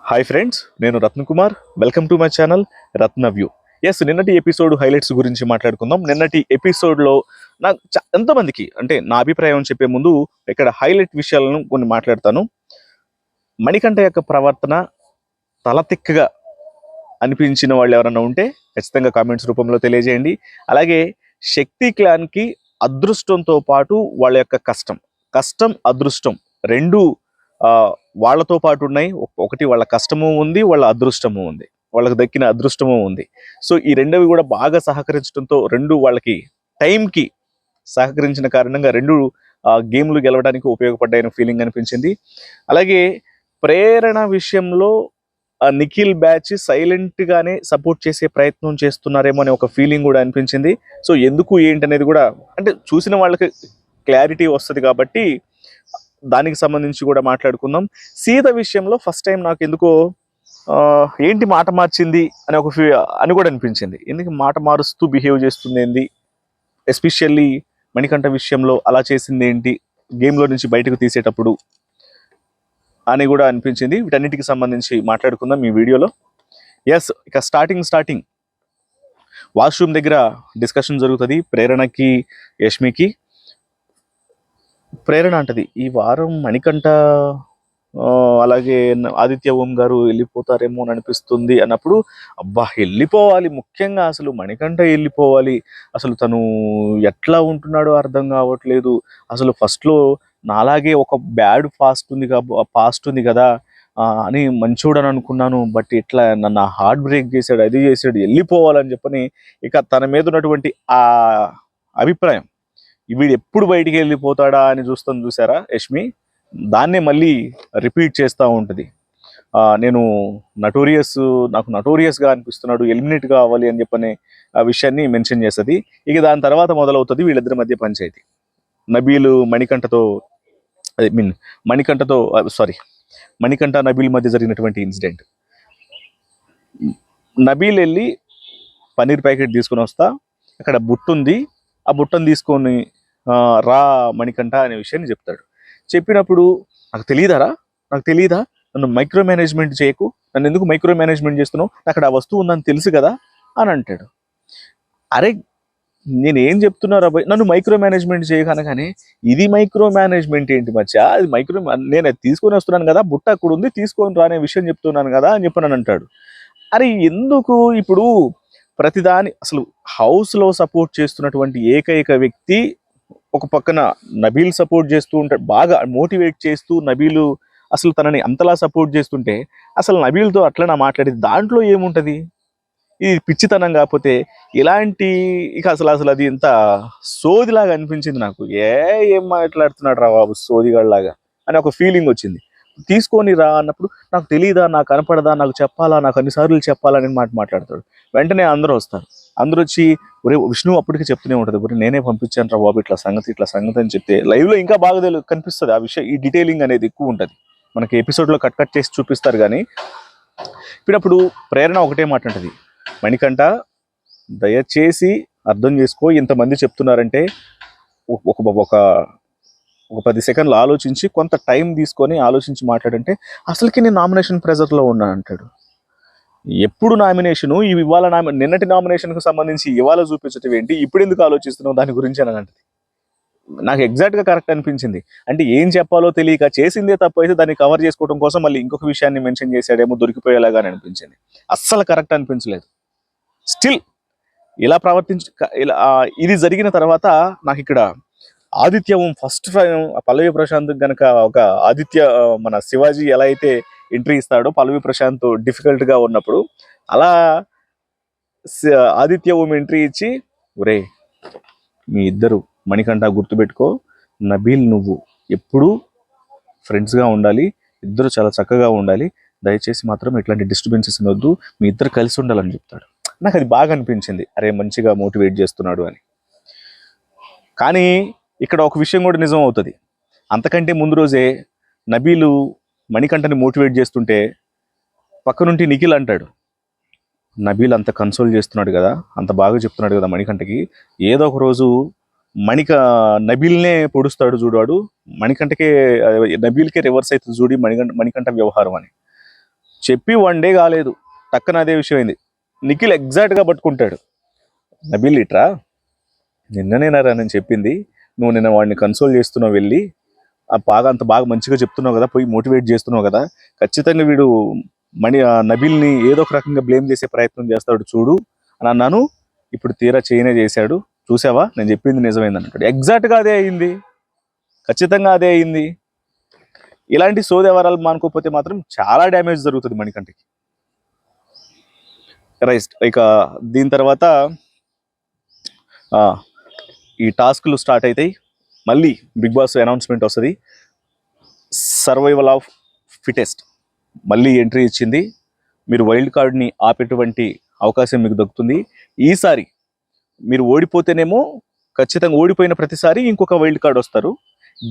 Hi friends, నేను Ratna Kumar. Welcome to my channel Ratna view. Yes, నిన్నటి episode highlights గురించి మాట్లాడుకుందాం. నిన్నటి ఎపిసోడ్లో నాకు ఎంతమందికి అంటే నా అభిప్రాయం చెప్పే ముందు ఇక్కడ హైలైట్ విషయాలను కొన్ని మాట్లాడతాను. మణికంఠ యొక్క ప్రవర్తన తలతిక్కగా అనిపించిన వాళ్ళు ఎవరైనా ఉంటే ఖచ్చితంగా కామెంట్స్ రూపంలో తెలియజేయండి. అలాగే శక్తి క్లాన్కి అదృష్టంతో పాటు వాళ్ళ యొక్క కష్టం అదృష్టం రెండు వాళ్ళతో పాటు ఉన్నాయి. ఒకటి వాళ్ళ కష్టము ఉంది, వాళ్ళ అదృష్టము ఉంది, వాళ్ళకి దక్కిన అదృష్టము ఉంది. సో ఈ రెండవి కూడా బాగా సహకరించడంతో రెండు వాళ్ళకి టైంకి సహకరించిన కారణంగా రెండు గేమ్లు గెలవడానికి ఉపయోగపడ్డాయని ఫీలింగ్ అనిపించింది. అలాగే ప్రేరణ విషయంలో నిఖిల్ బ్యాచ్ సైలెంట్ గానే సపోర్ట్ చేసే ప్రయత్నం చేస్తున్నారేమో అనే ఒక ఫీలింగ్ కూడా అనిపించింది. సో ఎందుకు ఏంటి అనేది కూడా అంటే చూసిన వాళ్ళకి క్లారిటీ వస్తుంది కాబట్టి దానికి సంబంధించి కూడా మాట్లాడుకుందాం. సీత విషయంలో ఫస్ట్ టైం నాకు ఎందుకో ఏంటి మాట మార్చింది అని అని కూడా అనిపించింది. ఎందుకు మాట మారుస్తూ బిహేవ్ చేస్తుంది ఏంది, ఎస్పెషల్లీ మణికంఠ విషయంలో అలా చేసింది ఏంటి గేమ్లో నుంచి బయటకు తీసేటప్పుడు అని కూడా అనిపించింది. వీటన్నిటికి సంబంధించి మాట్లాడుకుందాం ఈ వీడియోలో. ఎస్, ఇక స్టార్టింగ్ వాష్రూమ్ దగ్గర డిస్కషన్ జరుగుతుంది ప్రేరణకి యష్మికి. ప్రేరణ అంటది, ఈ వారం మణికంఠ అలాగే ఆదిత్య ఓం గారు వెళ్ళిపోతారేమో అని అనిపిస్తుంది అన్నప్పుడు, అబ్బా వెళ్ళిపోవాలి, ముఖ్యంగా అసలు మణికంఠ వెళ్ళిపోవాలి, అసలు తను ఎట్లా ఉంటున్నాడో అర్థం కావట్లేదు, అసలు ఫస్ట్లో నాలాగే ఒక బ్యాడ్ పాస్ట్ ఉంది కదా అని మంచోడని అనుకున్నాను, బట్ ఇట్లా నన్ను హార్ట్ బ్రేక్ చేశాడు, అది చేశాడు, వెళ్ళిపోవాలని చెప్పని ఇక తన మీద ఉన్నటువంటి ఆ అభిప్రాయం, వీడు ఎప్పుడు బయటికి వెళ్ళిపోతాడా అని చూసారా యష్మి, దాన్నే మళ్ళీ రిపీట్ చేస్తూ ఉంటుంది. నాకు నటోరియస్గా అనిపిస్తున్నాడు, ఎలిమినేట్ కావాలి అని చెప్పని ఆ విషయాన్ని మెన్షన్ చేస్తుంది. ఇక దాని తర్వాత మొదలవుతుంది వీళ్ళిద్దరి మధ్య పంచాయతీ. నబీల్ మణికంఠ నబీల్ మధ్య జరిగినటువంటి ఇన్సిడెంట్. నబీల్ వెళ్ళి పన్నీర్ ప్యాకెట్ తీసుకొని వస్తా, అక్కడ బుట్టుంది, ఆ బుట్టను తీసుకొని రా మణికంఠ అనే విషయాన్ని చెప్తాడు. చెప్పినప్పుడు నాకు తెలీదా, నన్ను మైక్రో మేనేజ్మెంట్ చేయకు, నన్ను ఎందుకు మైక్రో మేనేజ్మెంట్ చేస్తున్నావు, అక్కడ ఆ వస్తువు ఉందని తెలుసు కదా అని అంటాడు. అరే నేనేం చెప్తున్నారా భయ్, నన్ను మైక్రో మేనేజ్మెంట్ చేయకనగానే ఇది మైక్రో మేనేజ్మెంట్ ఏంటి మచ్చా, అది నేను అది తీసుకొని వస్తున్నాను కదా, బుట్ట అక్కడ ఉంది తీసుకొని రానే విషయం చెప్తున్నాను కదా అని చెప్పని అంటాడు. అరే ఎందుకు ఇప్పుడు ప్రతిదాని అసలు హౌస్లో సపోర్ట్ చేస్తున్నటువంటి ఏకైక వ్యక్తి ఒక పక్కన నబీల్ సపోర్ట్ చేస్తూ ఉంటాడు, బాగా మోటివేట్ చేస్తూ నబీలు అసలు తనని అంతలా సపోర్ట్ చేస్తుంటే అసలు నబీల్తో అట్లా మాట్లాడేది దాంట్లో ఏముంటుంది, ఇది పిచ్చితనం కాకపోతే ఇలాంటి ఇక అసలు అది ఎంత సోదిలాగా అనిపించింది నాకు. ఏం మాట్లాడుతున్నాడు రా బాబు సోదిగాళ్ళలాగా అని ఒక ఫీలింగ్ వచ్చింది. తీసుకొని రా అన్నప్పుడు నాకు తెలియదా, నాకు కనపడదా, నాకు చెప్పాలా, నాకు అన్నిసార్లు చెప్పాలని మాట్లాడతాడు. వెంటనే అందరూ వస్తారు, అందరూ వచ్చి ఒరే విష్ణు అప్పటికి చెప్తూనే ఉంటుంది, ఒరే నేనే పంపించాను రా బాబు ఇట్లా సంగతి అని చెప్తే లైవ్లో ఇంకా బాగా కనిపిస్తుంది ఆ విషయం. ఈ డీటెయిలింగ్ అనేది ఎక్కువ ఉంటుంది, మనకి ఎపిసోడ్లో కట్ చేసి చూపిస్తారు. కానీ ఇప్పుడు ప్రేరణ ఒకటే మాట ఉంటుంది, మణికంఠ దయచేసి అర్థం చేసుకో, ఇంతమంది చెప్తున్నారంటే ఒక 10 సెకండ్లు ఆలోచించి కొంత టైం తీసుకొని ఆలోచించి మాట్లాడంటే అసలుకి నేను నామినేషన్ ప్రెజర్లో ఉన్నా అంటాడు. ఎప్పుడు నామినేషను ఇవాళ నిన్నటి నామినేషన్కు సంబంధించి ఇవాళ చూపించటం ఏంటి, ఇప్పుడు ఎందుకు ఆలోచిస్తున్నావు దాని గురించి అని అంటది. నాకు ఎగ్జాక్ట్గా కరెక్ట్ అనిపించింది. అంటే ఏం చెప్పాలో తెలియక చేసిందే తప్పు అయితే దాన్ని కవర్ చేసుకోవడం కోసం మళ్ళీ ఇంకొక విషయాన్ని మెన్షన్ చేశాడేమో దొరికిపోయేలాగా అనిపించింది. అస్సలు కరెక్ట్ అనిపించలేదు. స్టిల్ ఇలా ఇది జరిగిన తర్వాత నాకు ఇక్కడ ఆదిత్య ఫస్ట్ టైం పల్లవి ప్రశాంత్ గనక ఒక మన శివాజీ ఎలా అయితే ఎంట్రీ ఇస్తాడో పల్లవి ప్రశాంత్ డిఫికల్ట్గా ఉన్నప్పుడు అలా ఆదిత్య ఎంట్రీ ఇచ్చి, ఒరే మీ ఇద్దరు మణికంఠ గుర్తుపెట్టుకో, నబీల్ నువ్వు ఎప్పుడూ ఫ్రెండ్స్గా ఉండాలి, ఇద్దరు చాలా చక్కగా ఉండాలి, దయచేసి మాత్రం ఇట్లాంటి డిస్టర్బెన్సెస్ వద్దు, మీ ఇద్దరు కలిసి ఉండాలని చెప్తాడు. నాకు అది బాగా అనిపించింది, అరే మంచిగా మోటివేట్ చేస్తున్నాడు అని. కానీ ఇక్కడ ఒక విషయం కూడా నిజం అవుతుంది. అంతకంటే ముందు రోజే నబీలు మణికంఠని మోటివేట్ చేస్తుంటే పక్క నుండి నిఖిల్ అంటాడు, నబీల్ అంత కన్సోల్ చేస్తున్నాడు కదా, అంత బాగా చెప్తున్నాడు కదా మణికంఠకి, ఏదో ఒక రోజు నబీల్నే పొడుస్తాడు చూడాడు, మణికంఠకే నబీల్కే రివర్స్ అవుతుంది చూడి మణికంఠ వ్యవహారం అని చెప్పి 1 డే కాలేదు, టక్కన అదే విషయం అయింది. నిఖిల్ ఎగ్జాక్ట్గా పట్టుకుంటాడు, నబీల్ ఇట్రా, నిన్ననేనారా నేను చెప్పింది, నువ్వు నిన్న వాడిని కన్సోల్ చేస్తున్నావు, వెళ్ళి అంత బాగా మంచిగా చెప్తున్నావు కదా, పోయి మోటివేట్ చేస్తున్నావు కదా, ఖచ్చితంగా వీడు నబీల్ని ఏదో ఒక రకంగా బ్లేమ్ చేసే ప్రయత్నం చేస్తాడు చూడు అని అన్నాను. ఇప్పుడు తీరా చేయనే చేశాడు, చూసావా నేను చెప్పింది నిజమైంది అంటాడు. ఎగ్జాక్ట్గా అదే అయింది, ఖచ్చితంగా అదే అయింది. ఇలాంటి సోదేవరాలు మానుకోకపోతే మాత్రం చాలా డ్యామేజ్ జరుగుతుంది మణికంఠకి. రైట్, ఇక దీని తర్వాత ఈ టాస్క్లు స్టార్ట్ అవుతాయి. మళ్ళీ బిగ్ బాస్ అనౌన్స్మెంట్ వస్తుంది, సర్వైవల్ ఆఫ్ ఫిటెస్ట్ మళ్ళీ ఎంట్రీ ఇచ్చింది. మీరు వైల్డ్ కార్డ్ని ఆపేటువంటి అవకాశం మీకు దొరుకుతుంది. ఈసారి మీరు ఓడిపోతేనేమో ఖచ్చితంగా ఓడిపోయిన ప్రతిసారి ఇంకొక వైల్డ్ కార్డ్ వస్తారు,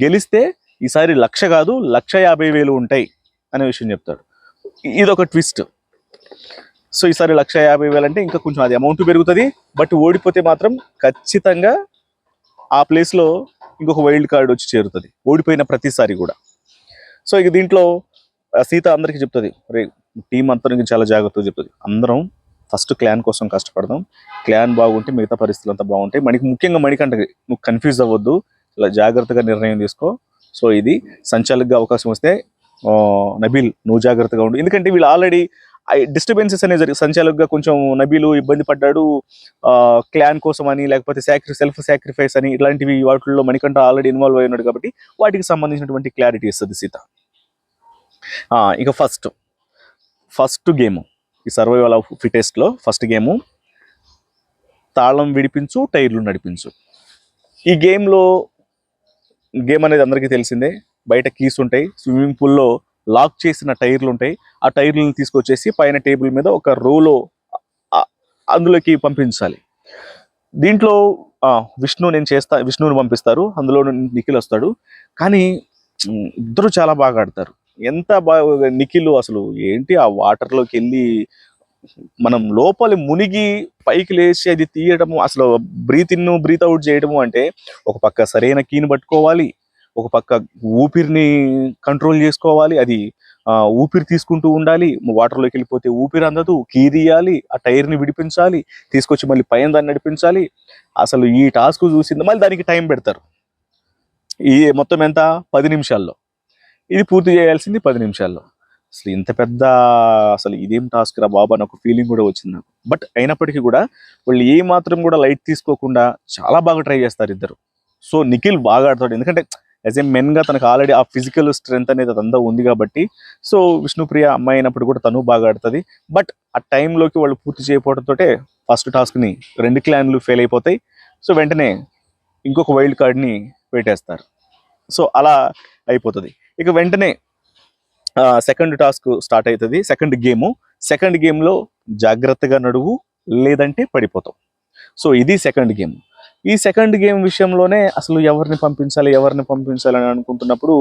గెలిస్తే ఈసారి 1,00,000 కాదు 1,50,000 ఉంటాయి అనే విషయం చెప్తాడు. ఇదొక ట్విస్ట్. సో ఈసారి 1,50,000 అంటే ఇంకా కొంచెం అది అమౌంట్ పెరుగుతుంది. బట్ ఓడిపోతే మాత్రం ఖచ్చితంగా ఆ ప్లేస్లో ఇంకొక వైల్డ్ కార్డ్ వచ్చి చేరుతుంది, ఓడిపోయిన ప్రతిసారి కూడా. సో ఇక దీంట్లో సీత అందరికీ చెప్తుంది, రే టీం అందరికి చాలా జాగ్రత్తగా చెప్తుంది, అందరం ఫస్ట్ క్లాన్ కోసం కష్టపడదాం, క్లాన్ బాగుంటే మిగతా పరిస్థితులు అంతా బాగుంటాయి. ముఖ్యంగా మణికంఠకి నువ్వు కన్ఫ్యూజ్ అవ్వద్దు, ఇలా జాగ్రత్తగా నిర్ణయం తీసుకో. సో ఇది సంచాలకుగా అవకాశం వస్తే నబీల్ నువ్వు జాగ్రత్తగా ఉండు, ఎందుకంటే వీళ్ళు ఆల్రెడీ డిస్టర్బెన్సెస్ అనేది జరిగింది. సంచాలకుగా కొంచెం నబీలు ఇబ్బంది పడ్డాడు, క్లాన్ కోసం అని, లేకపోతే సెల్ఫ్ సాక్రిఫైస్ అని, ఇట్లాంటివి వాటిల్లో మణికంఠ ఆల్రెడీ ఇన్వాల్వ్ అయి ఉన్నాడు కాబట్టి వాటికి సంబంధించినటువంటి క్లారిటీ ఇస్తుంది సీత. ఇక ఫస్ట్ గేమ్ ఈ సర్వైవల్ ఆఫ్ ఫిటెస్ట్లో ఫస్ట్ గేము తాళం విడిపించు టైర్లు నడిపించు. ఈ గేమ్ అనేది అందరికీ తెలిసిందే, బయట కీస్ ఉంటాయి, స్విమ్మింగ్ పూల్లో లాక్ చేసిన టైర్లు ఉంటాయి, ఆ టైర్లను తీసుకొచ్చేసి పైన టేబుల్ మీద ఒక రోలో అందులోకి పంపించాలి. దీంట్లో విష్ణుని పంపిస్తారు, అందులో నిఖిల్ వస్తాడు. కానీ ఇద్దరు చాలా బాగా ఆడతారు, ఎంత బాగా నిఖిల్ అసలు ఏంటి ఆ వాటర్లోకి వెళ్ళి మనం లోపలి మునిగి పైకి లేచి అది తీయడము, అసలు బ్రీత్ ఇన్ బ్రీత్ అవుట్ చేయడము అంటే ఒక పక్క సరైన కీని పట్టుకోవాలి, ఒక పక్క ఊపిరిని కంట్రోల్ చేసుకోవాలి, అది ఊపిరి తీసుకుంటూ ఉండాలి, వాటర్లోకి వెళ్ళిపోతే ఊపిరి అందదు, కీ తీయాలి, ఆ టైర్ని విడిపించాలి, తీసుకొచ్చి మళ్ళీ పైన దాన్ని నడిపించాలి. అసలు ఈ టాస్క్ చూసింది, మళ్ళీ దానికి టైం పెడతారు. ఈ మొత్తం ఎంత 10 నిమిషాల్లో, ఇది పూర్తి చేయాల్సింది 10 నిమిషాల్లో. అసలు ఇంత పెద్ద అసలు ఇదేం టాస్క్ రా బాబా నాకు ఫీలింగ్ కూడా వచ్చింది నాకు. బట్ అయినప్పటికీ కూడా వాళ్ళు ఏ మాత్రం కూడా లైట్ తీసుకోకుండా చాలా బాగా ట్రై చేస్తారు ఇద్దరు. సో నిఖిల్ బాగా ఆడతాడు, ఎందుకంటే యాజ్ ఏ మెన్గా తనకు ఆల్రెడీ ఆ ఫిజికల్ స్ట్రెంత్ అనేది అదంతా ఉంది కాబట్టి. సో విష్ణుప్రియ అమ్మాయి అయినప్పుడు కూడా తను బాగా ఆడుతుంది. బట్ ఆ టైంలోకి వాళ్ళు పూర్తి చేయకపోవడంతో ఫస్ట్ టాస్క్ని 2 క్లాన్లు ఫెయిల్ అయిపోతాయి. సో వెంటనే ఇంకొక వైల్డ్ కార్డ్ని పెట్టేస్తారు. సో అలా అయిపోతుంది. ఇక వెంటనే సెకండ్ టాస్క్ స్టార్ట్ అవుతుంది, సెకండ్ గేమ్లో జాగ్రత్తగా నడువు లేదంటే పడిపోతాం. సో ఇది సెకండ్ గేమ్. ఈ సెకండ్ గేమ్ విషయంలోనే అసలు ఎవరిని పంపించాలి అని అనుకుంటున్నప్పుడు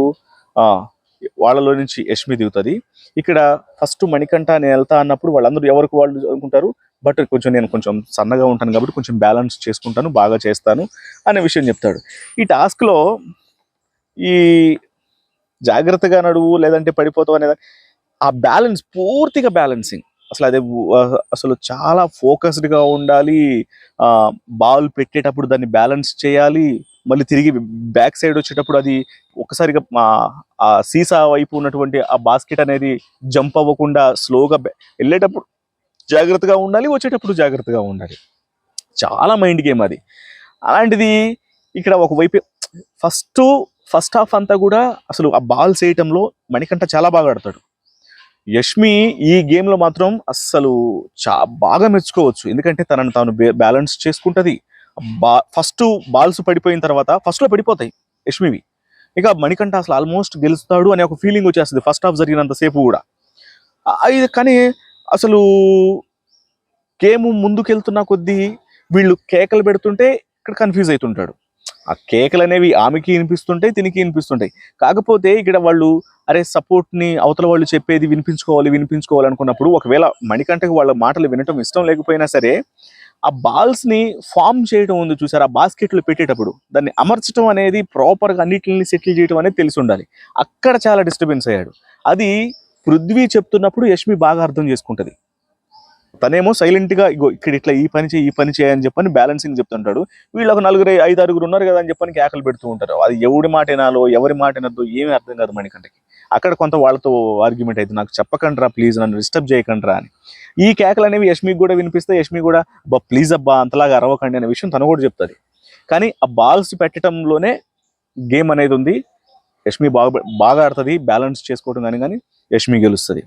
వాళ్ళలో నుంచి యష్మి దిగుతుంది. ఇక్కడ ఫస్ట్ మణికంఠ నేను వెళ్తా అన్నప్పుడు వాళ్ళందరూ ఎవరికి వాళ్ళు అనుకుంటారు, బట్ నేను కొంచెం సన్నగా ఉంటాను కాబట్టి కొంచెం బ్యాలెన్స్ చేసుకుంటాను, బాగా చేస్తాను అనే విషయం చెప్తాడు. ఈ టాస్క్లో ఈ జాగ్రత్తగా నడువు లేదంటే పడిపోతావు అనేది ఆ బ్యాలెన్స్, పూర్తిగా బ్యాలెన్సింగ్, అసలు చాలా ఫోకస్డ్గా ఉండాలి. బాల్ పెట్టేటప్పుడు దాన్ని బ్యాలెన్స్ చేయాలి, మళ్ళీ తిరిగి బ్యాక్ సైడ్ వచ్చేటప్పుడు అది ఒకసారిగా ఆ సీసా వైపు ఉన్నటువంటి ఆ బాస్కెట్ అనేది జంప్ అవ్వకుండా స్లోగా వెళ్ళేటప్పుడు జాగ్రత్తగా ఉండాలి, వచ్చేటప్పుడు జాగ్రత్తగా ఉండాలి. చాలా మైండ్ గేమ్ అది. అలాంటిది ఇక్కడ ఒకవైపు ఫస్ట్ హాఫ్ అంతా కూడా అసలు ఆ బాల్స్ వేయటంలో మణికంఠ చాలా బాగా ఆడతాడు. యష్మి ఈ గేమ్లో మాత్రం అస్సలు బాగా మెచ్చుకోవచ్చు, ఎందుకంటే తనను తాను బ్యాలెన్స్ చేసుకుంటుంది. ఫస్ట్ బాల్స్ పడిపోయిన తర్వాత ఫస్ట్లో పడిపోతాయి యష్మివి, ఇక మణికంఠ అసలు ఆల్మోస్ట్ గెలుస్తాడు అనే ఒక ఫీలింగ్ వచ్చేస్తుంది ఫస్ట్ హాఫ్ జరిగినంతసేపు కూడా. కానీ అసలు గేమ్ ముందుకెళ్తున్న కొద్దీ వీళ్ళు కేకలు పెడుతుంటే ఇక్కడ కన్ఫ్యూజ్ అవుతుంటాడు. ఆ కేకలు అనేవి ఆమెకి వినిపిస్తుంటాయి, తినికి వినిపిస్తుంటాయి. కాకపోతే ఇక్కడ వాళ్ళు సపోర్ట్ని అవతల వాళ్ళు చెప్పేది వినిపించుకోవాలి అనుకున్నప్పుడు ఒకవేళ మణికంఠకి వాళ్ళ మాటలు వినటం ఇష్టం లేకపోయినా సరే ఆ బాల్స్ని ఫామ్ చేయడం ఉంది చూసారు, ఆ బాస్కెట్లు పెట్టేటప్పుడు దాన్ని అమర్చడం అనేది ప్రాపర్గా అన్నిటిని సెటిల్ చేయడం అనేది తెలిసి ఉండాలి. అక్కడ చాలా డిస్టర్బెన్స్ అయ్యాడు. అది పృథ్వీ చెప్తున్నప్పుడు యష్మి బాగా అర్థం చేసుకుంటది. తనేమో సైలెంట్ గా ఇగో ఇక్కడ ఇట్లా ఈ పని చేయి అని చెప్పని బ్యాలెన్సింగ్ చెప్తుంటాడు. వీళ్ళు ఒక 5-6 ఉన్నారు కదా అని చెప్పని కేకలు పెడుతూ ఉంటారు. అది ఎవడి మాట వినాలో ఎవరి మాట వినద్దు ఏమీ అర్థం కాదు మణికంఠకి. అక్కడ కొంత వాళ్ళతో ఆర్గ్యుమెంట్ అయితే నాకు చెప్పకండ్రా ప్లీజ్, నన్ను డిస్టర్బ్ చేయకండ్రా అని. ఈ కేకలు అనేవి యష్మికి కూడా వినిపిస్తే యష్మి కూడా అబ్బా ప్లీజ్ అబ్బా అంతలాగా అరవకండి అనే విషయం తను కూడా చెప్తుంది. కానీ ఆ బాల్స్ పెట్టడంలోనే గేమ్ అనేది ఉంది. యష్మి బాగా ఆడుతుంది, బ్యాలెన్స్ చేసుకోవడం కానీ యష్మి గెలుస్తుంది.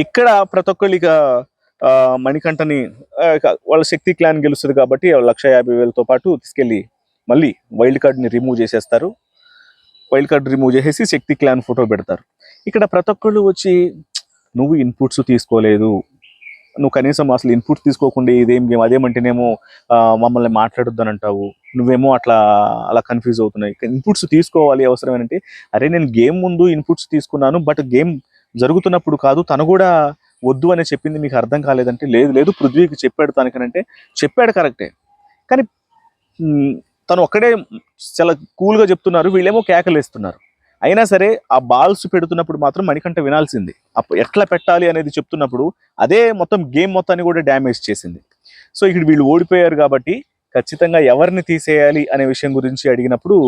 ఇక్కడ ప్రతి ఒక్కళ్ళు ఇక మణికంఠని వాళ్ళ శక్తి క్లాన్ గెలుస్తుంది కాబట్టి 1,50,000తో పాటు తీసుకెళ్ళి మళ్ళీ వైల్డ్ కార్డ్ని రిమూవ్ చేసేస్తారు. వైల్డ్ కార్డ్ రిమూవ్ చేసేసి శక్తి క్లాన్ ఫోటో పెడతారు. ఇక్కడ ప్రతి ఒక్కళ్ళు వచ్చి నువ్వు ఇన్పుట్స్ తీసుకోలేదు, నువ్వు కనీసం అసలు ఇన్పుట్స్ తీసుకోకుండా ఇదేం గేమ్ అదేమంటేనేమో మమ్మల్ని మాట్లాడొద్దని అంటావు, నువ్వేమో అలా కన్ఫ్యూజ్ అవుతున్నాయి. ఇన్పుట్స్ తీసుకోవాలి అవసరమేనంటే, అరే నేను గేమ్ ముందు ఇన్పుట్స్ తీసుకున్నాను బట్ గేమ్ జరుగుతున్నప్పుడు కాదు, తను కూడా వద్దు అని చెప్పింది మీకు అర్థం కాలేదంటే, లేదు పృథ్వీకి చెప్పాడు తనకనంటే చెప్పాడు కరెక్టే, కానీ తను ఒక్కడే చాలా కూల్గా చెప్తున్నారు, వీళ్ళేమో కేకలేస్తున్నారు. అయినా సరే ఆ బాల్స్ పెడుతున్నప్పుడు మాత్రం మణికంఠ వినాల్సింది. అప్పుడు ఎట్లా పెట్టాలి అనేది చెప్తున్నప్పుడు అదే మొత్తం గేమ్ మొత్తాన్ని కూడా డ్యామేజ్ చేసింది. సో ఇక్కడ వీళ్ళు ఓడిపోయారు కాబట్టి ఖచ్చితంగా ఎవరిని తీసేయాలి అనే విషయం గురించి అడిగినప్పుడు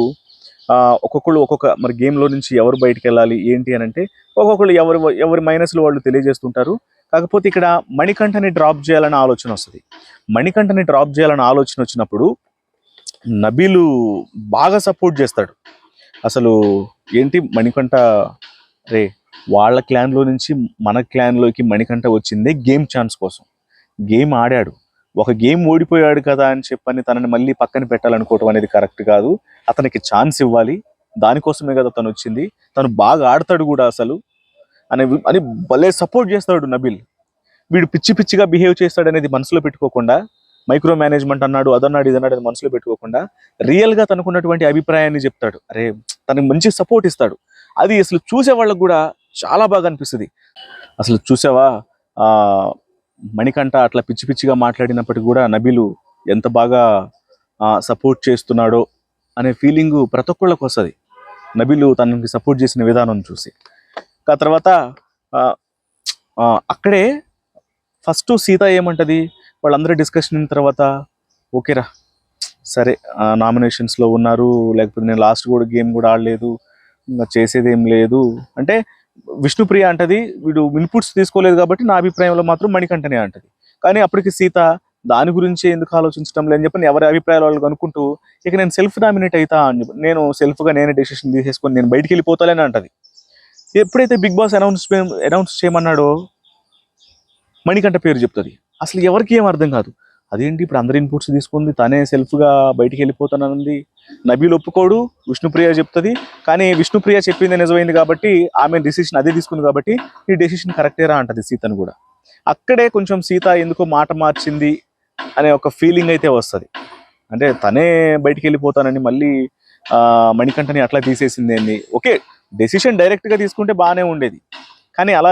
ఒక్కొక్కళ్ళు మరి గేమ్లో నుంచి ఎవరు బయటికి వెళ్ళాలి ఏంటి అని అంటే ఒక్కొక్కళ్ళు ఎవరి మైనస్లు వాళ్ళు తెలియజేస్తుంటారు. కాకపోతే ఇక్కడ మణికంఠని డ్రాప్ చేయాలనే ఆలోచన వస్తుంది. మణికంఠని డ్రాప్ చేయాలనే ఆలోచన వచ్చినప్పుడు నబీలు బాగా సపోర్ట్ చేస్తాడు. అసలు ఏంటి మణికంఠ రే వాళ్ళ క్లాన్లో నుంచి మన క్లాన్లోకి మణికంఠ వచ్చిందే గేమ్ ఛాన్స్ కోసం. గేమ్ ఆడాడు, ఒక గేమ్ ఓడిపోయాడు కదా అని చెప్పని తనని మళ్ళీ పక్కన పెట్టాలనుకోవటం అనేది కరెక్ట్ కాదు. అతనికి ఛాన్స్ ఇవ్వాలి, దానికోసమే కదా తను వచ్చింది, తను బాగా ఆడతాడు కూడా అసలు అని భలే సపోర్ట్ చేస్తాడు నబీల్. వీడు పిచ్చిగా బిహేవ్ చేస్తాడు అనేది మనసులో పెట్టుకోకుండా, మైక్రో మేనేజ్మెంట్ అన్నాడు అదన్నాడు ఇదన్నాడు అది మనసులో పెట్టుకోకుండా రియల్గా తనకున్నటువంటి అభిప్రాయాన్ని చెప్తాడు. అరే తనకి మంచి సపోర్ట్ ఇస్తాడు. అది అసలు చూసే వాళ్ళకు కూడా చాలా బాగా అనిపిస్తుంది. అసలు చూసావా మణికంఠ అట్లా పిచ్చిగా మాట్లాడినప్పటికీ కూడా నబీలు ఎంత బాగా సపోర్ట్ చేస్తున్నాడో అనే ఫీలింగ్ ప్రతి ఒక్కళ్ళకి వస్తుంది నబీలు తనకి సపోర్ట్ చేసిన విధానం చూసి. ఆ తర్వాత అక్కడే ఫస్ట్ సీత ఏమంటది, వాళ్ళందరూ డిస్కషన్ అయిన తర్వాత ఓకేరా సరే నామినేషన్స్లో ఉన్నారు, లేకపోతే నేను లాస్ట్ కూడా గేమ్ కూడా ఆడలేదు, ఇంకా చేసేది ఏం లేదు అంటే విష్ణుప్రియ అంటది వీడు ఇన్పుట్స్ తీసుకోలేదు కాబట్టి నా అభిప్రాయంలో మాత్రం మణికంఠనే అంటది. కానీ అప్పటికి సీత దాని గురించి ఎందుకు ఆలోచించడం లేని చెప్పి ఎవరి అభిప్రాయాలు వాళ్ళు అనుకుంటూ ఇక నేను సెల్ఫ్ నామినేట్ అవుతా అని చెప్పి నేను సెల్ఫ్గా నేనే డెసిషన్ తీసేసుకొని నేను బయటికి వెళ్ళిపోతానని అంటది. ఎప్పుడైతే బిగ్ బాస్ అనౌన్స్ చేయమన్నాడో మణికంఠ పేరు చెప్తుంది. అసలు ఎవరికి ఏం అర్థం కాదు, అదేంటి ఇప్పుడు అందరి ఇన్పుట్స్ తీసుకుంది తనే సెల్ఫ్గా బయటికి వెళ్ళిపోతానన్నది. నబీల్ ఒప్పుకోడు, విష్ణుప్రియ చెప్తుంది. కానీ విష్ణుప్రియ చెప్పింది నిజమైంది కాబట్టి ఆమె డెసిషన్ అదే తీసుకుంది కాబట్టి ఈ డెసిషన్ కరెక్టేరా అంటది సీతను కూడా. అక్కడే కొంచెం సీత ఎందుకో మాట మార్చింది అనే ఒక ఫీలింగ్ అయితే వస్తుంది. అంటే తనే బయటికి వెళ్ళిపోతానని మళ్ళీ మణికంఠని అట్లా తీసేసింది ఏంది. ఓకే డెసిషన్ డైరెక్ట్గా తీసుకుంటే బాగానే ఉండేది, కానీ అలా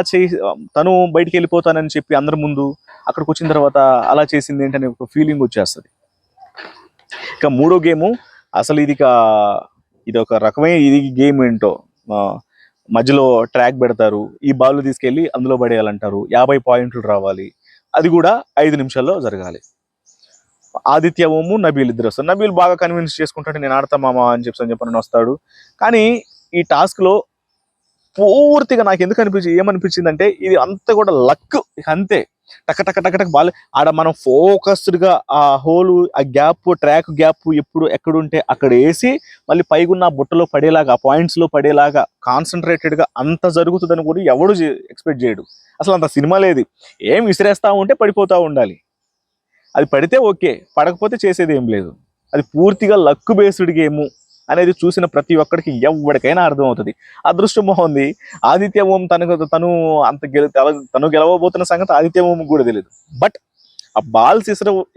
తను బయటికి వెళ్ళిపోతానని చెప్పి అందరి ముందు అక్కడికి వచ్చిన తర్వాత అలా చేసింది ఏంటనే ఒక ఫీలింగ్ వచ్చేస్తుంది. ఇక మూడో గేము అసలు ఇది ఒక రకమైన ఇది గేమ్ ఏంటో, మధ్యలో ట్రాక్ పెడతారు, ఈ బాల్ తీసుకెళ్ళి అందులో పడేయాలంటారు, 50 పాయింట్లు రావాలి, అది కూడా 5 నిమిషాల్లో జరగాలి. ఆదిత్య ఓము నబీల్ ఇద్దరు వస్తారు. నబీల్ బాగా కన్విన్స్ చేసుకుంటాడు నేను ఆడతా మామా అని చెప్పని వస్తాడు. కానీ ఈ టాస్క్లో పూర్తిగా నాకు ఎందుకు ఏమనిపించింది అంటే ఇది అంతా కూడా లక్. అంతే టక బాల్ ఆడ మనం ఫోకస్డ్గా ఆ హోలు ఆ గ్యాప్ ట్రాక్ గ్యాప్ ఎక్కడుంటే అక్కడ వేసి మళ్ళీ పైగున్న బుట్టలో పడేలాగా ఆ పాయింట్స్లో పడేలాగా కాన్సన్ట్రేటెడ్గా అంత జరుగుతుందని కూడా ఎవడు ఎక్స్పెక్ట్ చేయడు. అసలు అంత సినిమా లేదు, ఏం విసిరేస్తా ఉంటే పడిపోతూ ఉండాలి. అది పడితే ఓకే, పడకపోతే చేసేది ఏం లేదు. అది పూర్తిగా లక్ బేస్డ్ గేము అనేది చూసిన ప్రతి ఒక్కడికి ఎవరికైనా అర్థమవుతుంది. అదృష్టం బాగుంది ఆదిత్య ఓం తను గెలవబోతున్న సంగతి ఆదిత్య ఓం కూడా తెలియదు. బట్ ఆ బాల్స్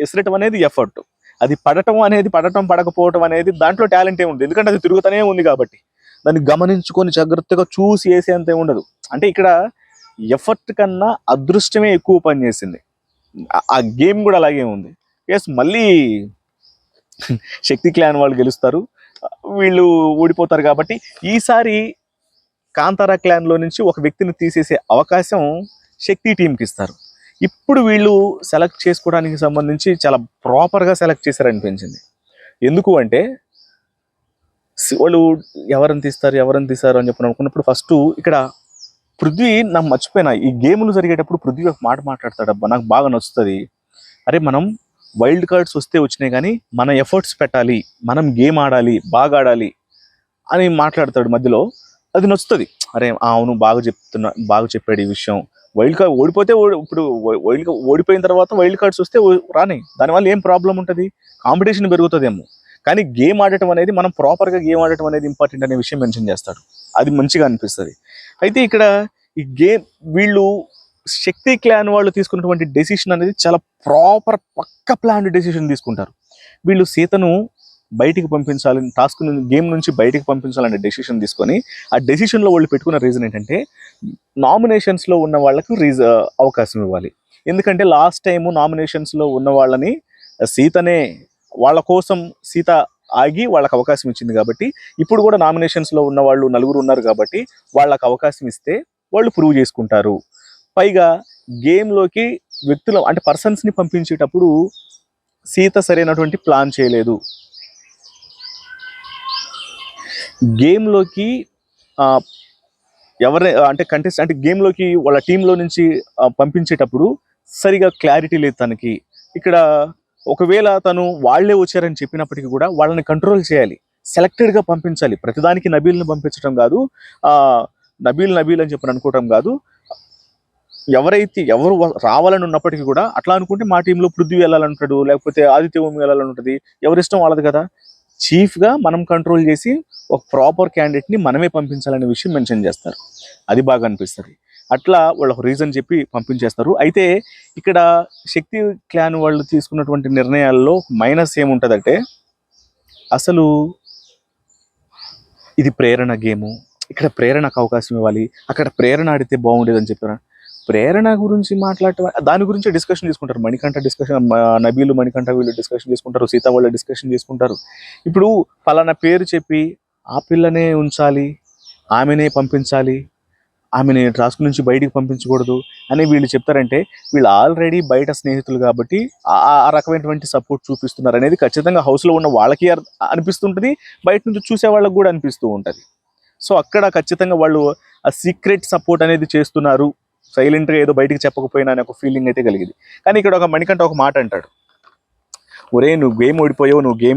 ఇసరటం అనేది ఎఫర్ట్, అది పడటం పడకపోవటం అనేది దాంట్లో టాలెంట్ ఉంది, ఎందుకంటే అది తిరుగుతూనే ఉంది కాబట్టి దాన్ని గమనించుకొని జాగ్రత్తగా చూసి వేసేంతే ఉండదు. అంటే ఇక్కడ ఎఫర్ట్ కన్నా అదృష్టమే ఎక్కువ పనిచేసింది. ఆ గేమ్ కూడా అలాగే ఉంది. ఎస్ మళ్ళీ శక్తి క్లాన్ వాళ్ళు గెలుస్తారు, వీళ్ళు ఓడిపోతారు. కాబట్టి ఈసారి కాంతారా క్లాన్లో నుంచి ఒక వ్యక్తిని తీసేసే అవకాశం శక్తి టీంకి ఇస్తారు. ఇప్పుడు వీళ్ళు సెలెక్ట్ చేసుకోవడానికి సంబంధించి చాలా ప్రాపర్గా సెలెక్ట్ చేశారనిపించింది. ఎందుకు అంటే వాళ్ళు ఎవరిని తీస్తారు అని చెప్పి అనుకున్నప్పుడు ఫస్ట్ ఇక్కడ పృథ్వీ, నాకు మర్చిపోయినా, ఈ గేములు జరిగేటప్పుడు పృథ్వీ ఒక మాట మాట్లాడతాడబ్బా, నాకు బాగా నచ్చుతుంది. అరే మనం వైల్డ్ కార్డ్స్ వస్తే వచ్చినాయి కానీ మన ఎఫర్ట్స్ పెట్టాలి, మనం గేమ్ ఆడాలి, బాగా ఆడాలి అని మాట్లాడతాడు మధ్యలో. అది నచ్చుతుంది. అరే అవును, బాగా చెప్పాడు ఈ విషయం. వైల్డ్ కార్డ్ ఓడిపోతే ఇప్పుడు ఓడిపోయిన తర్వాత వైల్డ్ కార్డ్స్ వస్తే రాని, దానివల్ల ఏం ప్రాబ్లం ఉంటుంది, కాంపిటీషన్ పెరుగుతుందేమో. కానీ గేమ్ ఆడటం అనేది, మనం ప్రాపర్గా గేమ్ ఆడటం అనేది ఇంపార్టెంట్ అనే విషయం మెన్షన్ చేస్తాడు. అది మంచిగా అనిపిస్తుంది. అయితే ఇక్కడ ఈ గేమ్ వీళ్ళు శక్తి క్లాన్ వాళ్ళు తీసుకున్నటువంటి డెసిషన్ అనేది చాలా ప్రాపర్ పక్క ప్లాన్ డెసిషన్ తీసుకుంటారు. వీళ్ళు సీతను బయటికి పంపించాలని, టాస్క్ గేమ్ నుంచి బయటికి పంపించాలనే డెసిషన్ తీసుకొని, ఆ డెసిషన్లో వాళ్ళు పెట్టుకున్న రీజన్ ఏంటంటే నామినేషన్స్లో ఉన్న వాళ్ళకు అవకాశం ఇవ్వాలి. ఎందుకంటే లాస్ట్ టైము నామినేషన్స్లో ఉన్న వాళ్ళని సీతనే, వాళ్ళ కోసం సీత ఆగి వాళ్ళకి అవకాశం ఇచ్చింది కాబట్టి, ఇప్పుడు కూడా నామినేషన్స్లో ఉన్న వాళ్ళు 4 ఉన్నారు కాబట్టి వాళ్ళకి అవకాశం ఇస్తే వాళ్ళు ప్రూవ్ చేసుకుంటారు. పైగా గేమ్లోకి వ్యక్తులు అంటే పర్సన్స్ని పంపించేటప్పుడు సీత సరైనటువంటి ప్లాన్ చేయలేదు. గేమ్లోకి అంటే గేమ్లోకి వాళ్ళ టీంలో నుంచి పంపించేటప్పుడు సరిగా క్లారిటీ లేదు తనకి. ఇక్కడ ఒకవేళ తను వాళ్లే వచ్చారని చెప్పినప్పటికీ కూడా వాళ్ళని కంట్రోల్ చేయాలి, సెలెక్టెడ్గా పంపించాలి. ప్రతిదానికి నబీల్ని పంపించడం కాదు, నబీల్ అని చెప్పి అనుకోవటం కాదు. ఎవరు రావాలని ఉన్నప్పటికీ కూడా అట్లా అనుకుంటే మా టీంలో పృథ్వీ వెళ్ళాలంటాడు, లేకపోతే ఆదిత్య ఓమి వెళ్ళాలంటుంది, ఎవరిష్టం వాళ్ళది కదా. చీఫ్గా మనం కంట్రోల్ చేసి ఒక ప్రాపర్ క్యాండిడేట్ని మనమే పంపించాలనే విషయం మెన్షన్ చేస్తారు. అది బాగా అనిపిస్తుంది. అట్లా వాళ్ళకు రీజన్ చెప్పి పంపించేస్తారు. అయితే ఇక్కడ శక్తి క్లాన్ వాళ్ళు తీసుకున్నటువంటి నిర్ణయాల్లో మైనస్ ఏముంటుందంటే, అసలు ఇది ప్రేరణ గేము, ఇక్కడ ప్రేరణకు అవకాశం ఇవ్వాలి, అక్కడ ప్రేరణ ఆడితే బాగుండేదని చెప్పారు. ప్రేరణ గురించి మాట్లాడటం, దాని గురించి డిస్కషన్ చేసుకుంటారు. మణికంఠ డిస్కషన్, నబీలు మణికంఠ వీళ్ళు డిస్కషన్ చేసుకుంటారు, సీత వాళ్ళు డిస్కషన్ చేసుకుంటారు. ఇప్పుడు పలానా పేరు చెప్పి ఆ పిల్లనే ఉంచాలి, ఆమెనే పంపించాలి, ఆమెని టాస్క్ నుంచి బయటికి పంపించకూడదు అని వీళ్ళు చెప్తారంటే, వీళ్ళు ఆల్రెడీ బయట స్నేహితులు కాబట్టి ఆ రకమైనటువంటి సపోర్ట్ చూపిస్తున్నారు అనేది ఖచ్చితంగా హౌస్లో ఉన్న వాళ్ళకి అనిపిస్తుంటుంది, బయట నుంచి చూసే వాళ్ళకి కూడా అనిపిస్తూ ఉంటుంది. సో అక్కడ ఖచ్చితంగా వాళ్ళు ఆ సీక్రెట్ సపోర్ట్ అనేది చేస్తున్నారు, సైలెంట్గా ఏదో బయటికి చెప్పకపోయినా అనే ఒక ఫీలింగ్ అయితే కలిగింది. కానీ ఇక్కడ ఒక మణికంఠ ఒక మాట అంటాడు, ఒరే నువ్వు గేమ్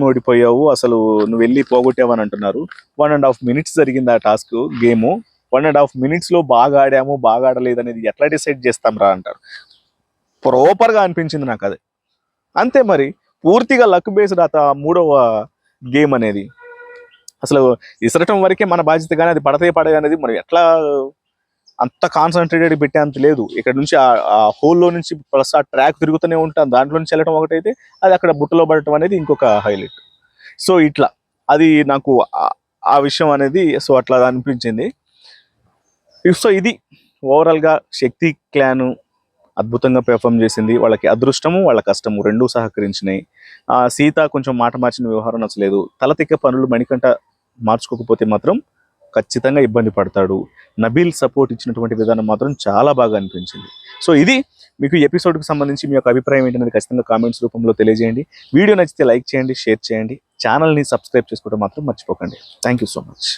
ఓడిపోయావు, అసలు నువ్వు వెళ్ళి పోగొట్టావు అని అంటున్నారు. 1.5 minutes జరిగింది ఆ టాస్క్ గేము, 1.5 minutesలో బాగా ఆడాము బాగా ఆడలేదు అనేది ఎట్లా డిసైడ్ చేస్తాం రా అంటారు. ప్రాపర్గా అనిపించింది నాకు అది. అంతే మరి, పూర్తిగా లక్ బేస్డ్ మూడవ గేమ్ అనేది. అసలు ఇసరటం వరకే మన బాధ్యత, కానీ అది పడతాయి అనేది మనం ఎట్లా అంత కాన్సన్ట్రేటెడ్ పెట్టే అంత లేదు. ఇక్కడ నుంచి ఆ హోల్లో నుంచి ప్లస్ ఆ ట్రాక్ తిరుగుతూనే ఉంటాం, దాంట్లో నుంచి వెళ్ళటం ఒకటైతే అది అక్కడ బుట్టలో పడటం అనేది ఇంకొక హైలైట్. సో ఇట్లా అది నాకు ఆ విషయం అనేది సో అట్లా అనిపించింది. సో ఇది ఓవరాల్గా శక్తి క్లాను అద్భుతంగా పెర్ఫామ్ చేసింది. వాళ్ళకి అదృష్టము వాళ్ళ కష్టము రెండూ సహకరించినాయి. సీత కొంచెం మాట మార్చిన వ్యవహారం నచ్చలేదు. తలతిక్క పనులు మణికంఠ మార్చుకోకపోతే మాత్రం ఖచ్చితంగా ఇబ్బంది పడతాడు. నబీల్ సపోర్ట్ ఇచ్చినటువంటి విధానం మాత్రం చాలా బాగా అనిపించింది. సో ఇది మీకు ఎపిసోడ్కి సంబంధించి మీ యొక్క అభిప్రాయం ఏంటనేది ఖచ్చితంగా కామెంట్స్ రూపంలో తెలియజేయండి. వీడియో నచ్చితే లైక్ చేయండి, షేర్ చేయండి, ఛానల్ని సబ్స్క్రైబ్ చేసుకోవడం మాత్రం మర్చిపోకండి. Thank you so much.